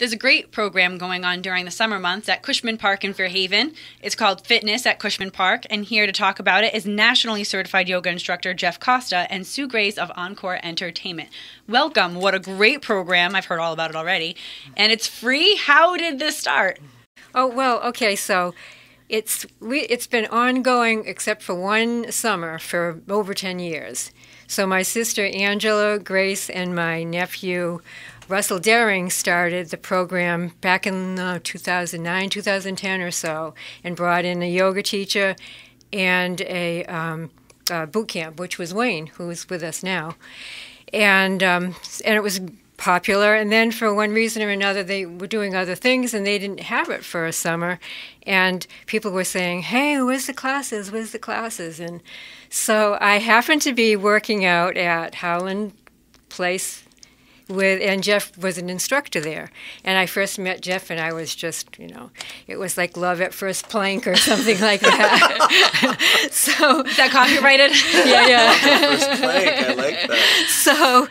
There's a great program going on during the summer months at Cushman Park in Fairhaven. It's called Fitness at Cushman Park, and here to talk about it is nationally certified yoga instructor Jeff Costa and Sue Grace of Encore Entertainment. Welcome. What a great program. I've heard all about it already. And it's free. How did this start? Oh, well, okay, so it's been ongoing except for one summer for over 10 years. So my sister Angela, Grace, and my nephew Russell Daring started the program back in 2009, 2010 or so, and brought in a yoga teacher and a boot camp, which was Wayne, who is with us now. And it was popular, and then for one reason or another they were doing other things and they didn't have it for a summer, and people were saying, hey, where's the classes? And so I happened to be working out at Howland Place and Jeff was an instructor there. And I first met Jeff and I was just, it was like love at first plank or something like that. So is that copyrighted? Yeah. First plank, I like that.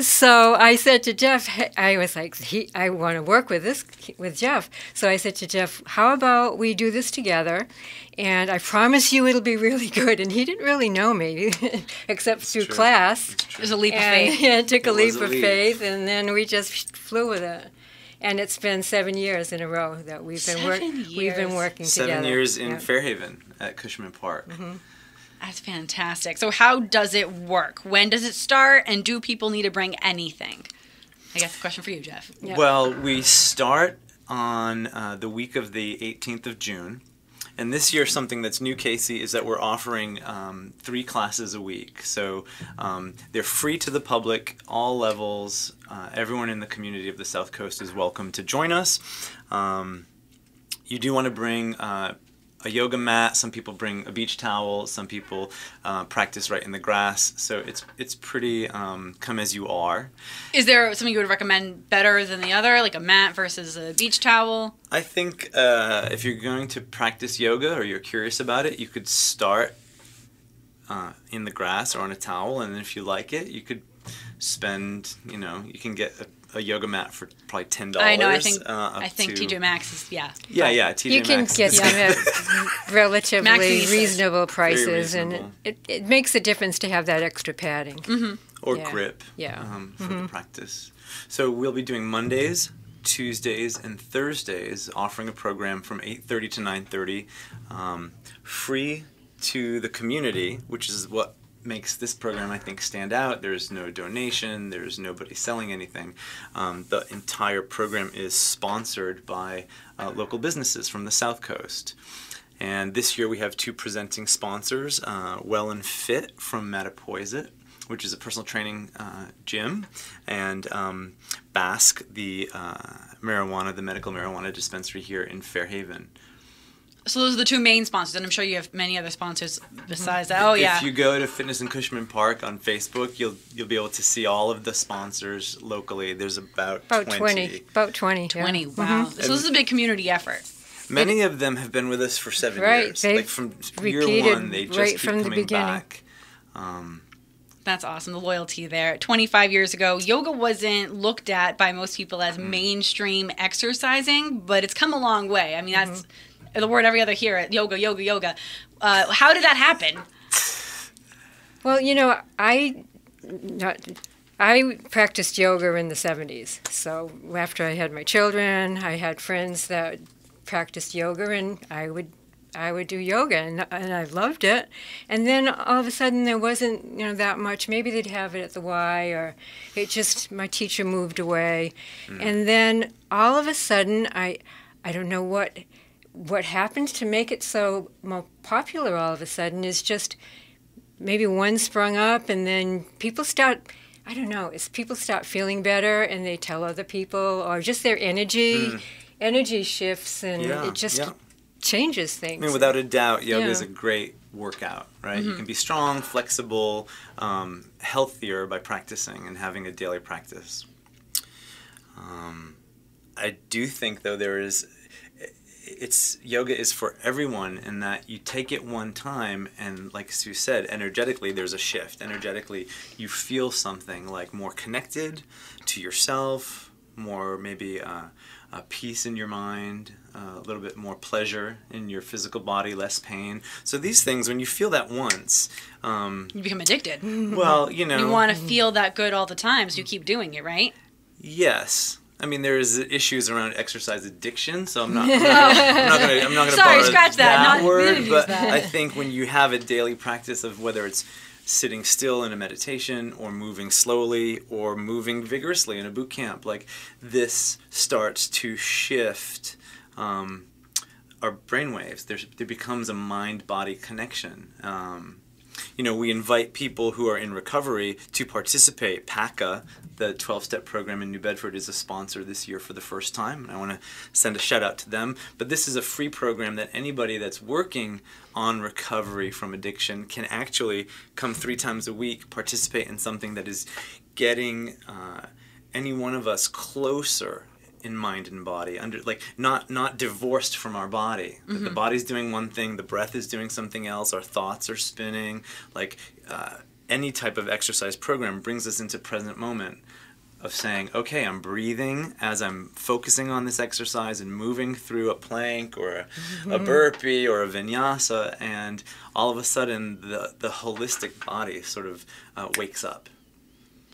So I said to Jeff, I was like, I want to work with Jeff. So I said to Jeff, how about we do this together? And I promise you it'll be really good. And he didn't really know me, except through class. It was a leap of faith. Yeah, it took a leap of faith, and then we just flew with it. And it's been 7 years in a row that we've been working together. 7 years in Fairhaven at Cushman Park. Mm-hmm. That's fantastic. So how does it work? When does it start? And do people need to bring anything? I guess the question for you, Jeff. Yeah. Well, we start on the week of the 18th of June. And this year, something that's new, Casey, is that we're offering 3 classes a week. So they're free to the public, all levels. Everyone in the community of the South Coast is welcome to join us. You do want to bring a yoga mat. Some people bring a beach towel. Some people practice right in the grass. So it's pretty come as you are. Is there something you would recommend better than the other, like a mat versus a beach towel? I think if you're going to practice yoga or you're curious about it, you could start in the grass or on a towel, and if you like it, you could spend, you can get a yoga mat for probably $10. I know. I think TJ Maxx is Yeah, TJ you can Maxx get them at relatively reasonable prices, reasonable. And it makes a difference to have that extra padding. Mm-hmm. Or grip for the practice. So we'll be doing Mondays, Tuesdays, and Thursdays, offering a program from 8:30 to 9:30, free to the community, which is what makes this program, I think, stand out. There's no donation. There's nobody selling anything. The entire program is sponsored by local businesses from the South Coast. And this year we have 2 presenting sponsors, Well and Fit from Mattapoisett, which is a personal training gym, and Basque, the medical marijuana dispensary here in Fairhaven. So those are the 2 main sponsors, and I'm sure you have many other sponsors besides that. Oh, yeah. If you go to Fitness in Cushman Park on Facebook, you'll be able to see all of the sponsors locally. There's about 20. About 20. 20, yeah. wow. So this is a big community effort. Many of them have been with us for 7 years. They've like from year repeated 1, they just right keep from the coming beginning. back. That's awesome, the loyalty there. 25 years ago, yoga wasn't looked at by most people as mainstream exercising, but it's come a long way. I mean, that's the word every other hear, yoga, yoga, yoga. How did that happen? Well, I practiced yoga in the 70s. So after I had my children, I had friends that practiced yoga, and I would do yoga, and I loved it. And then all of a sudden there wasn't, that much. Maybe they'd have it at the Y, or my teacher moved away. And then all of a sudden, I don't know what happened to make it so more popular all of a sudden is just maybe one sprung up, and then people start, people start feeling better, and they tell other people, or just their energy shifts, and it just changes things. I mean, without a doubt, yoga is a great workout, right? You can be strong, flexible, healthier by practicing and having a daily practice. I do think, though, yoga is for everyone, in that you take it one time, and like Sue said, energetically there's a shift. Energetically, you feel something like more connected to yourself, more maybe peace in your mind, a little bit more pleasure in your physical body, less pain. So these things, when you feel that once, you become addicted. Well, you want to feel that good all the time, so you keep doing it, right? Yes. I mean, there's issues around exercise addiction, so I'm not going to Sorry, borrow scratch that. word. But I think when you have a daily practice of whether it's sitting still in a meditation or moving slowly or moving vigorously in a boot camp, like this starts to shift our brainwaves. There becomes a mind-body connection. We invite people who are in recovery to participate. PACA, the 12-step program in New Bedford, is a sponsor this year for the first time, and I want to send a shout out to them. But this is a free program that anybody that's working on recovery from addiction can actually come 3 times a week, participate in something that is getting any one of us closer in mind and body, not divorced from our body. Mm-hmm. The body's doing one thing, the breath is doing something else, our thoughts are spinning. Any type of exercise program brings us into present moment of saying, okay, I'm breathing as I'm focusing on this exercise and moving through a plank or a burpee or a vinyasa, and all of a sudden the holistic body sort of wakes up.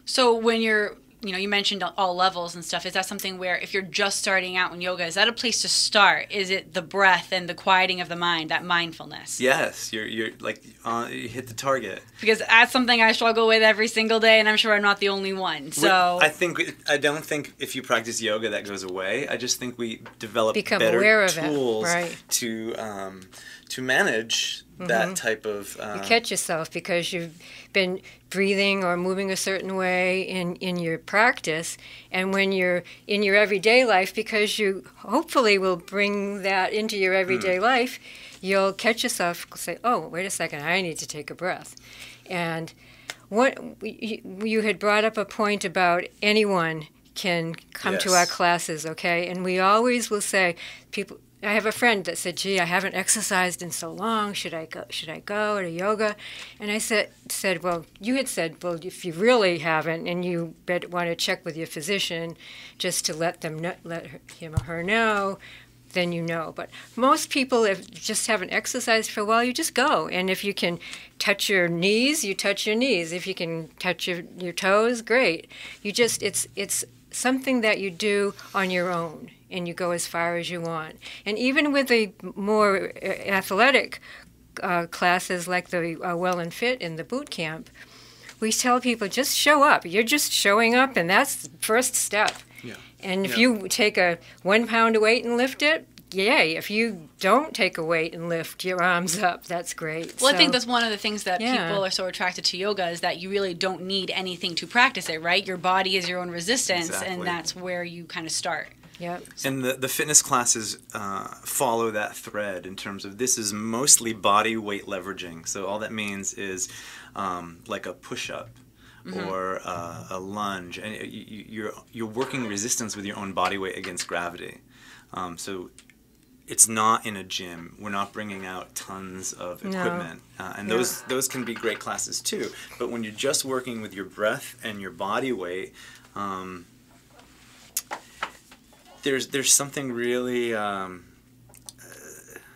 So when you're you mentioned all levels and stuff. Is that something where if you're just starting out in yoga, is that a place to start? Is it the breath and the quieting of the mind, that mindfulness? Yes, you're like you hit the target. Because that's something I struggle with every single day, and I'm sure I'm not the only one. So I don't think if you practice yoga that goes away. I just think we develop better aware of tools right. to manage that type of... you catch yourself because you've been breathing or moving a certain way in your practice, and when you're in your everyday life, because you hopefully will bring that into your everyday life, you'll catch yourself say, oh, wait a second, I need to take a breath. And what you had brought up a point about anyone can come to our classes, okay? And we always will say, I have a friend that said, gee, I haven't exercised in so long. Should I go to yoga? And I said, well, you had said, well, if you really haven't and you want to check with your physician just to let him or her know, then you know. But most people, if just haven't exercised for a while, you just go. And if you can touch your knees, you touch your knees. If you can touch your toes, great. It's something that you do on your own, and you go as far as you want. And even with the more athletic classes like the Well and Fit in the boot camp, we tell people just show up. You're just showing up, and that's the first step. Yeah. And if you take a 1 pound weight and lift it, yay. If you don't take a weight and lift your arms up, that's great. Well, I think that's one of the things that people are so attracted to yoga is that you really don't need anything to practice it, right? Your body is your own resistance, and that's where you kind of start. Yep. And the fitness classes follow that thread in terms of this is mostly body weight leveraging. So all that means is like a push-up or a lunge, and you're working resistance with your own body weight against gravity. So it's not in a gym. We're not bringing out tons of equipment. And those can be great classes too. But when you're just working with your breath and your body weight, there's something really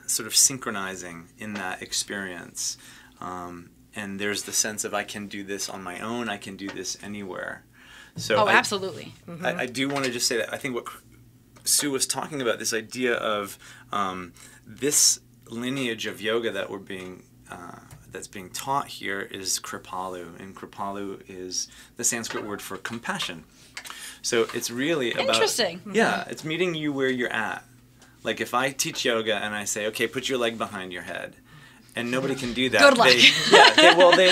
sort of synchronizing in that experience. And there's the sense of I can do this on my own, I can do this anywhere. So absolutely. I do want to just say that I think what Sue was talking about, this idea of this lineage of yoga that that's being taught here is Kripalu, and Kripalu is the Sanskrit word for compassion. So it's really about... Interesting. Yeah, it's meeting you where you're at. Like if I teach yoga and I say, okay, put your leg behind your head, and nobody can do that. Good luck.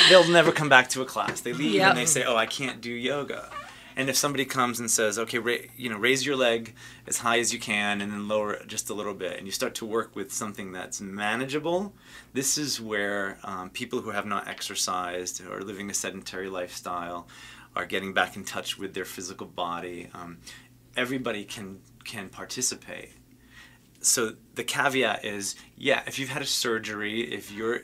They'll never come back to a class. They leave and they say, oh, I can't do yoga. And if somebody comes and says, okay, raise your leg as high as you can and then lower it just a little bit, and you start to work with something that's manageable, this is where people who have not exercised or are living a sedentary lifestyle are getting back in touch with their physical body. Everybody can participate. So the caveat is, if you've had a surgery, if you're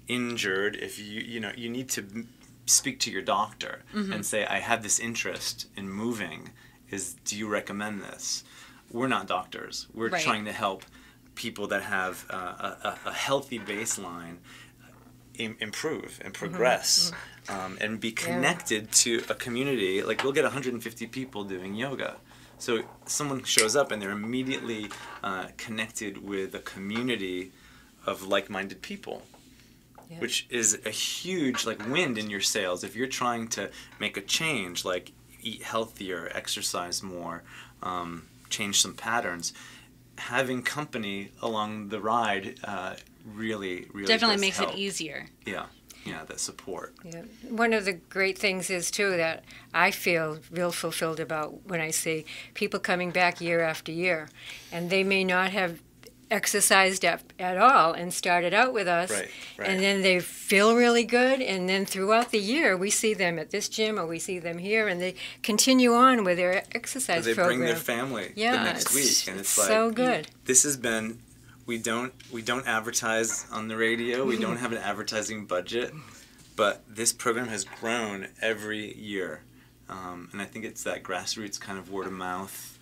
injured, if you need to speak to your doctor and say, I have this interest in moving, is, do you recommend this? We're not doctors. We're Right. trying to help people that have a healthy baseline improve and progress, and be connected to a community. Like, we'll get 150 people doing yoga. So someone shows up and they're immediately connected with a community of like-minded people, which is a huge wind in your sails. If you're trying to make a change, like eat healthier, exercise more, change some patterns, having company along the ride really Definitely does makes help. it easier. Yeah, that support. Yeah. One of the great things is, too, that I feel real fulfilled about when I see people coming back year after year, and they may not have exercised at all and started out with us, Right. and then they feel really good, and then throughout the year we see them at this gym or we see them here, and they continue on with their exercise They program. bring their family the next week, and it's so good. This has been. We don't advertise on the radio. We don't have an advertising budget, but this program has grown every year, and I think it's that grassroots kind of word of mouth.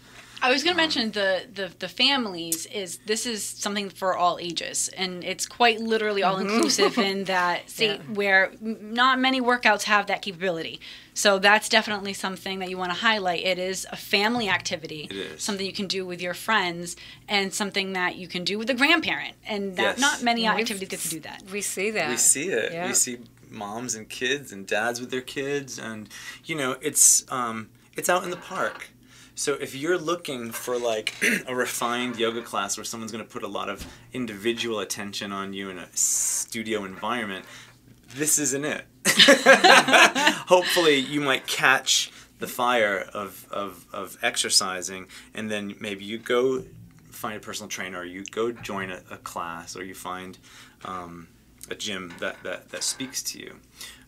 I was going to mention the families this is something for all ages, and it's quite literally all inclusive in that state where not many workouts have that capability. So that's definitely something that you want to highlight. It is a family activity. It is. Something you can do with your friends, and something that you can do with a grandparent. And that not many activities get to do that. We see that. We see it. Yeah. We see moms and kids and dads with their kids, and it's out in the park. So if you're looking for a refined yoga class where someone's going to put a lot of individual attention on you in a studio environment, this isn't it. Hopefully you might catch the fire of exercising, and then maybe you go find a personal trainer, or you go join a class, or you find a gym that speaks to you.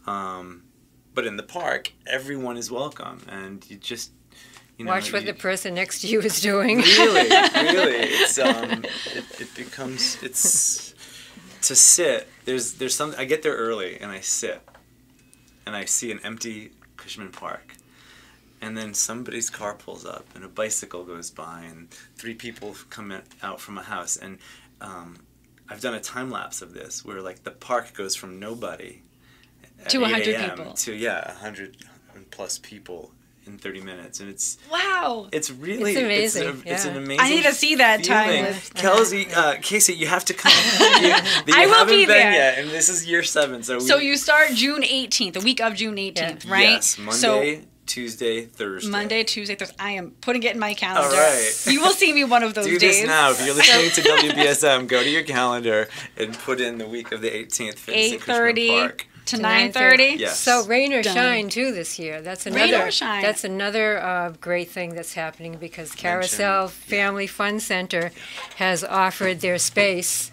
But in the park, everyone is welcome, and you just watch what the person next to you is doing. Really, it's it becomes to sit. There's some. I get there early and I sit, and I see an empty Cushman Park, and then somebody's car pulls up and a bicycle goes by and 3 people come out from a house, and I've done a time lapse of this where the park goes from nobody to 100 people to 100 plus people in 30 minutes, and it's really it's amazing. It's an amazing. I need to see that feeling. time. Casey, you have to come. You haven't been yet, and this is year 7. So you start June 18th, the week of June 18th, right? Yes, Monday, Tuesday, Thursday. Monday, Tuesday, Thursday. I am putting it in my calendar. All right. You will see me one of those days. Do this now. If you're listening to WBSM, go to your calendar and put in the week of the 18th. 8:30 to 9:30. Yes. So rain or shine too this year. That's another. Rain or shine. That's another great thing that's happening, because Carousel Family Fun Center has offered their space.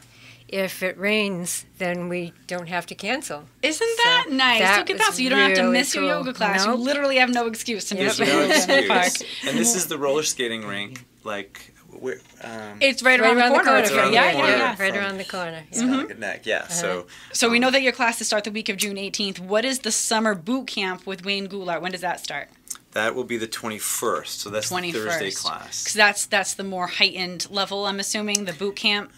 If it rains, then we don't have to cancel. Isn't that nice? Look at that. So you don't have to miss your yoga class. Nope. You literally have no excuse to miss There's your no yoga in the park. excuse. And this is the roller skating rink. It's right around the corner. It's around the corner. Yeah. Right around the corner. Skylight Neck. Yeah. So we know that your classes start the week of June 18th. What is the summer boot camp with Wayne Goulart? When does that start? That will be the 21st. So that's the Thursday class. Because that's the more heightened level, I'm assuming, the boot camp.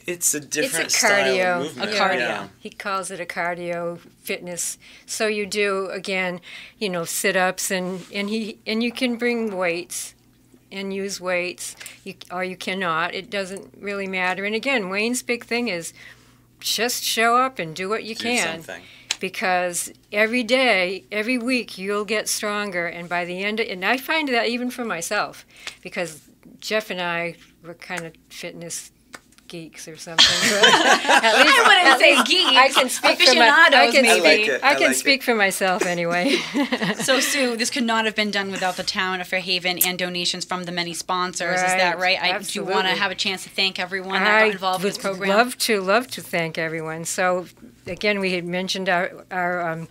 It's a different It's a style cardio. of movement. A cardio. Yeah. He calls it a cardio fitness. So you do, again, sit-ups, and you can bring weights and use weights, or you cannot. It doesn't really matter. And again, Wayne's big thing is just show up and do what you can. Something. Because every day, every week, you'll get stronger. And by the end, and I find that even for myself, because Jeff and I were kind of fitness geeks or something. I wouldn't say geeks. I can speak aficionados, maybe. I can speak for myself anyway. So, Sue, this could not have been done without the town of Fairhaven and donations from the many sponsors. Is that right? Do you want to have a chance to thank everyone that got involved with this program? I would love to thank everyone. So, again, we had mentioned our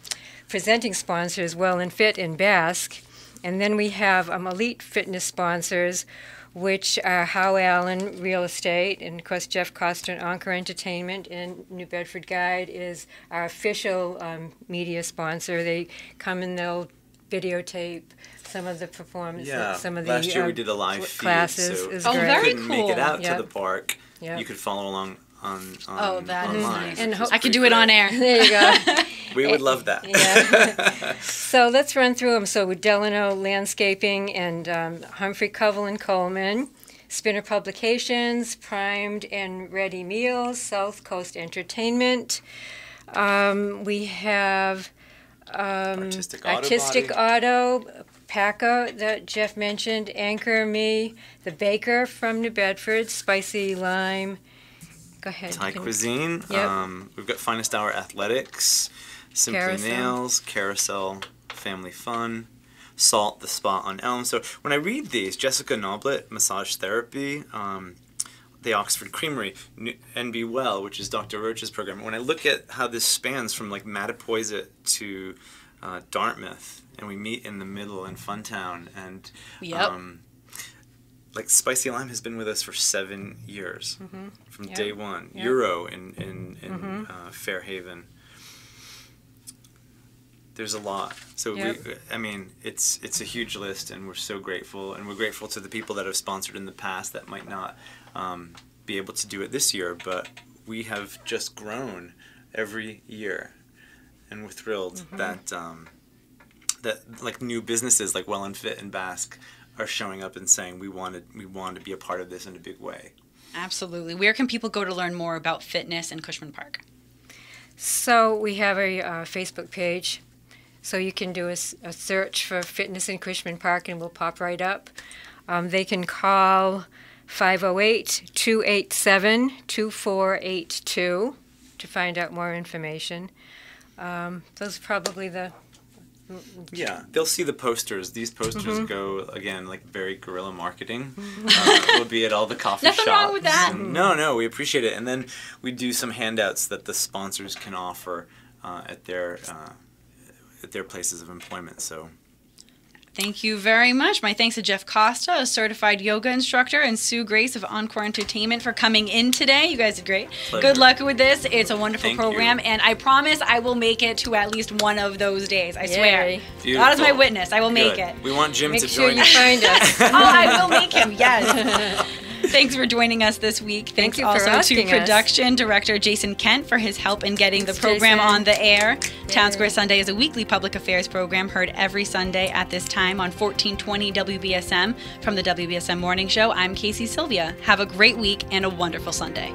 presenting sponsors, Well and Fit and Basque. And then we have elite fitness sponsors, which are Howe Allen Real Estate, and of course Jeff Costa and Encore Entertainment, and New Bedford Guide is our official media sponsor. They come and they'll videotape some of the performances. Yeah, some of the last year we did a live feed, classes. so Is Oh, great. very couldn't make it cool. out Yep. to the park. Yep. You could follow along on That is online. nice. And which is I could pretty do it on great. air. There you go. We would love that. Yeah. So let's run through them. So with Delano Landscaping and Humphrey Covell and Coleman, Spinner Publications, Primed and Ready Meals, South Coast Entertainment. We have Artistic Auto, Paca that Jeff mentioned, Anchor Me, The Baker from New Bedford, Spicy Lime. Go ahead. Thai Cuisine. Yep. We've got Finest Hour Athletics, Simply Carousel. Nails, Carousel, Family Fun, Salt, The Spot on Elm. So when I read these, Jessica Noblet, Massage Therapy, the Oxford Creamery, and Be Well, which is Dr. Roach's program. When I look at how this spans from like Mattapoisett to Dartmouth, and we meet in the middle in Funtown, and Yep. like Spicy Lime has been with us for 7 years, from Yep. day one. Yep. Euro in Fairhaven. There's a lot. So Yep. it's a huge list, and we're so grateful, and we're grateful to the people that have sponsored in the past that might not be able to do it this year, but we have just grown every year, and we're thrilled that that like new businesses like Well and Fit and Basque are showing up and saying we want to be a part of this in a big way. Absolutely. Where can people go to learn more about fitness in Cushman Park? So we have a Facebook page. So you can do a search for Fitness in Cushman Park and we'll pop right up. They can call 508-287-2482 to find out more information. Those are probably the... Yeah, they'll see the posters. These posters go, again, like very guerrilla marketing. We'll be at all the coffee Nothing shops. wrong with that. No, we appreciate it. And then we do some handouts that the sponsors can offer at their places of employment. So Thank you very much. My thanks to Jeff Costa, a certified yoga instructor, and Sue Grace of Encore Entertainment for coming in today. You guys did great. Pleasure. Good luck with this. It's a wonderful Thank program, you. and I promise I will make it to at least one of those days. I Yay. swear. Beautiful. God is my witness. I will make Good. it. We want Jim Make to sure join you us. find us. Oh, I will make him, yes. Thanks for joining us this week. Thanks you for also to asking us. production director Jason Kent for his help in getting the Thanks, program Jason. on the air. Townsquare Sunday is a weekly public affairs program heard every Sunday at this time on 1420 WBSM. From the WBSM Morning Show, I'm Casey Sylvia. Have a great week and a wonderful Sunday.